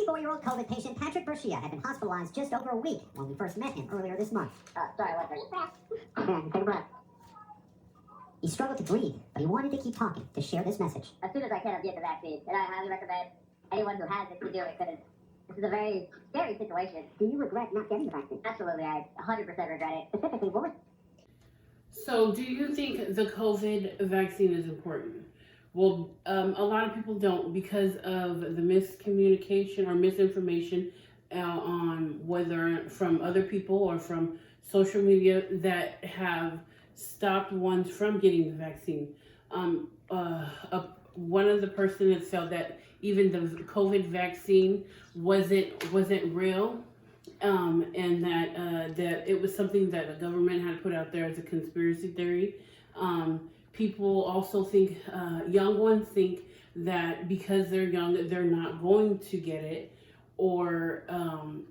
24-year-old COVID patient Patrick Bershia had been hospitalized just over a week when we first met him earlier this month. Sorry, what? Take Take a breath. He struggled to breathe, but he wanted to keep talking to share this message. As soon as I can, I'll get the vaccine. And I highly recommend anyone who has it to do it, because this is a very scary situation. Do you regret not getting the vaccine? Absolutely, I 100% regret it. Specifically, what was... So, do you think the COVID vaccine is important? Well, a lot of people don't, because of the miscommunication or misinformation on whether from other people or from social media that have stopped ones from getting the vaccine. One of the person that felt that even the COVID vaccine wasn't real, and that it was something that the government had put out there as a conspiracy theory. People also think, young ones think that because they're young, they're not going to get it, or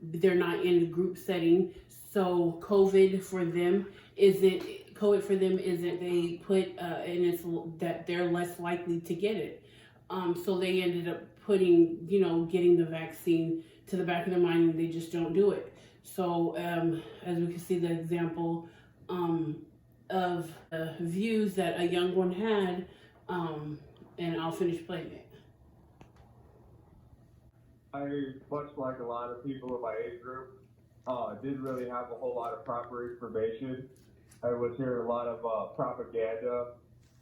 they're not in a group setting. So COVID for them isn't they put and it's that they're less likely to get it. So they ended up putting, getting the vaccine to the back of their mind, and they just don't do it. So as we can see the example of views that a young one had, and I'll finish playing it. I, much like a lot of people in my age group, didn't really have a whole lot of proper information. I was hearing a lot of propaganda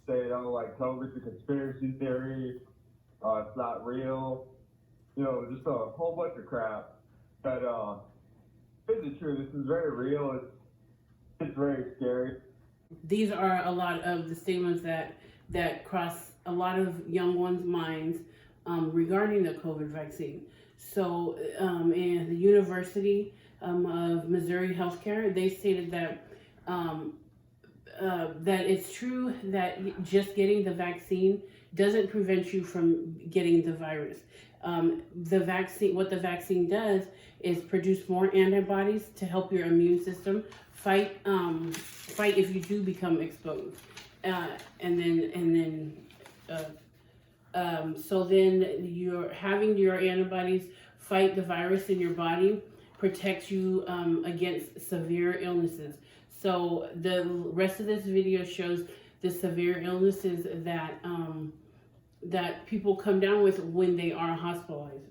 saying, like COVID's a conspiracy theory, it's not real, just a whole bunch of crap that isn't true. This is very real. It's very scary. These are a lot of the statements that cross a lot of young ones' minds regarding the COVID vaccine. So in the University of Missouri Healthcare, they stated that that it's true that just getting the vaccine doesn't prevent you from getting the virus. What the vaccine does is produce more antibodies to help your immune system fight if you do become exposed, so then you're having your antibodies fight the virus in your body, protects you against severe illnesses. So the rest of this video shows the severe illnesses that that people come down with when they are hospitalized.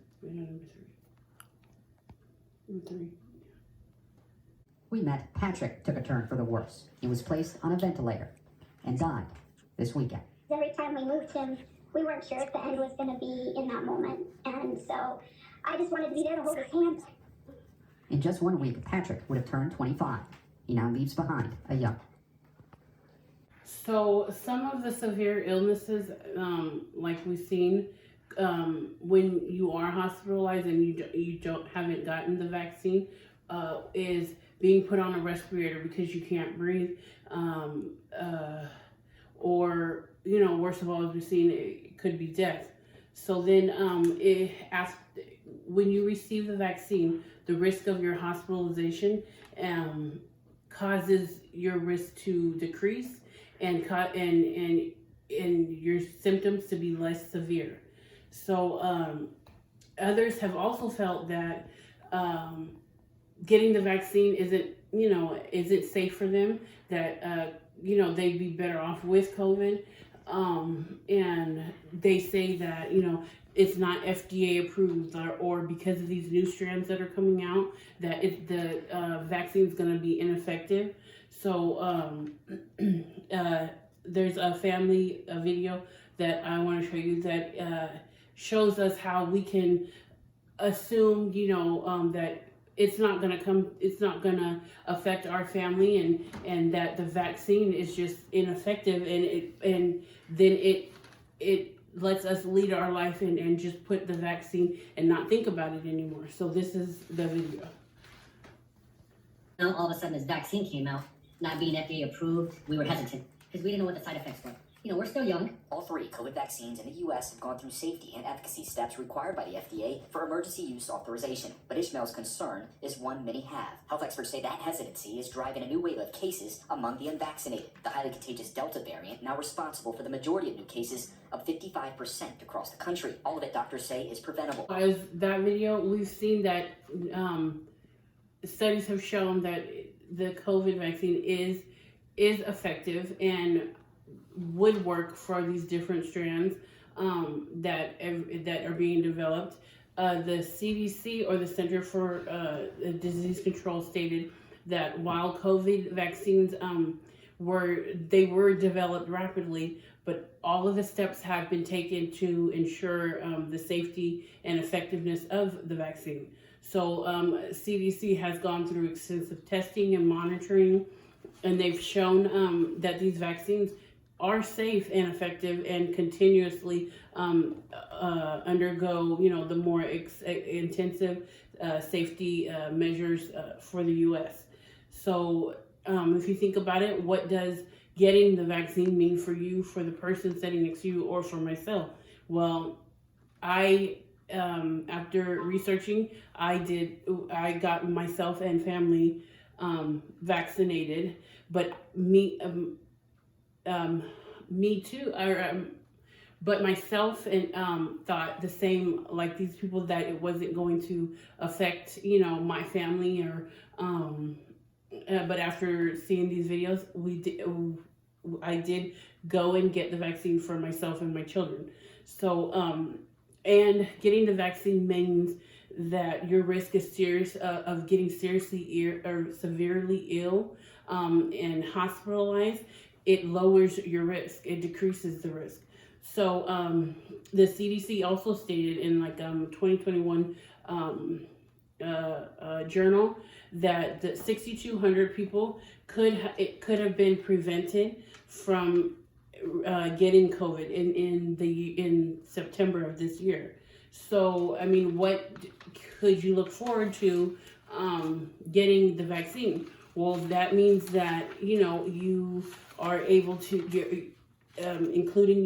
Number three. We met Patrick took a turn for the worse. He was placed on a ventilator and died this weekend. Every time we moved him, we weren't sure if the end was going to be in that moment. And so I just wanted to be there to hold his hand. In just 1 week, Patrick would have turned 25. He now leaves behind a young. So some of the severe illnesses, like we've seen, when you are hospitalized and you haven't gotten the vaccine, is being put on a respirator because you can't breathe, or worst of all, as we've seen, it could be death. So then, when you receive the vaccine, the risk of your hospitalization causes your risk to decrease and your symptoms to be less severe. So others have also felt that getting the vaccine isn't safe for them, that they'd be better off with COVID, and they say that it's not FDA approved, or because of these new strands that are coming out, that the vaccine is going to be ineffective. So there's a family video that I want to show you that shows us how we can assume, that it's not going to affect our family, and that the vaccine is just ineffective, and then it lets us lead our life and just put the vaccine and not think about it anymore. So this is the video. Now all of a sudden this vaccine came out, not being FDA approved, we were hesitant because we didn't know what the side effects were. we're still young. All 3 COVID vaccines in the U.S. have gone through safety and efficacy steps required by the FDA for emergency use authorization. But Ishmael's concern is one many have. Health experts say that hesitancy is driving a new wave of cases among the unvaccinated. The highly contagious Delta variant, now responsible for the majority of new cases, up 55% across the country. All of it, doctors say, is preventable. As that video, we've seen that studies have shown that the COVID vaccine is effective and would work for these different strands that are being developed. The CDC, or the Center for Disease Control, stated that while COVID vaccines were developed rapidly, but all of the steps have been taken to ensure the safety and effectiveness of the vaccine. So CDC has gone through extensive testing and monitoring, and they've shown that these vaccines are safe and effective and continuously undergo, the more intensive safety measures for the U.S. So if you think about it, what does getting the vaccine mean for you, for the person sitting next to you, or for myself? Well, after researching, I got myself and family vaccinated, but me too. But myself and thought the same, like these people, that it wasn't going to affect my family or but after seeing these videos, I did go and get the vaccine for myself and my children. So and getting the vaccine means that your risk is serious of getting seriously or severely ill and hospitalized. It lowers your risk. It decreases the risk. So the CDC also stated in 2021 journal that the 6,200 people could have been prevented from getting COVID in September of this year. So I mean, what could you look forward to getting the vaccine? Well, that means that you are able to get, including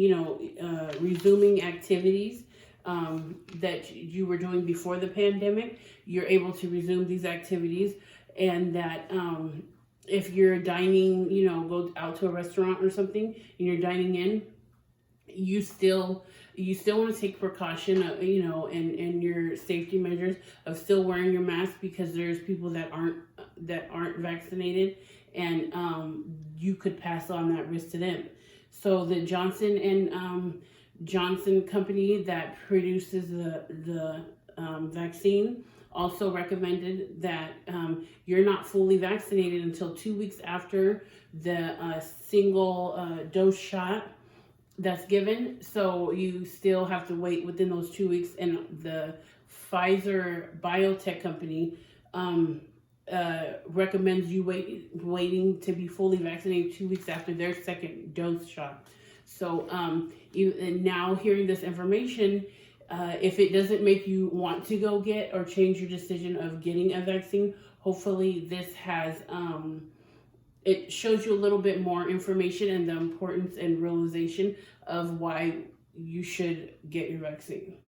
resuming activities that you were doing before the pandemic. You're able to resume these activities, and that if you're dining, go out to a restaurant or something and you're dining in, you still want to take precaution, and your safety measures of still wearing your mask, because there's people that aren't vaccinated, and you could pass on that risk to them. So the Johnson and Johnson company that produces the vaccine also recommended that you're not fully vaccinated until 2 weeks after the single dose shot that's given. So you still have to wait within those 2 weeks, and the Pfizer biotech company recommends you waiting to be fully vaccinated 2 weeks after their second dose shot. So and now hearing this information, if it doesn't make you want to go get or change your decision of getting a vaccine, hopefully this has it shows you a little bit more information and the importance and realization of why you should get your vaccine.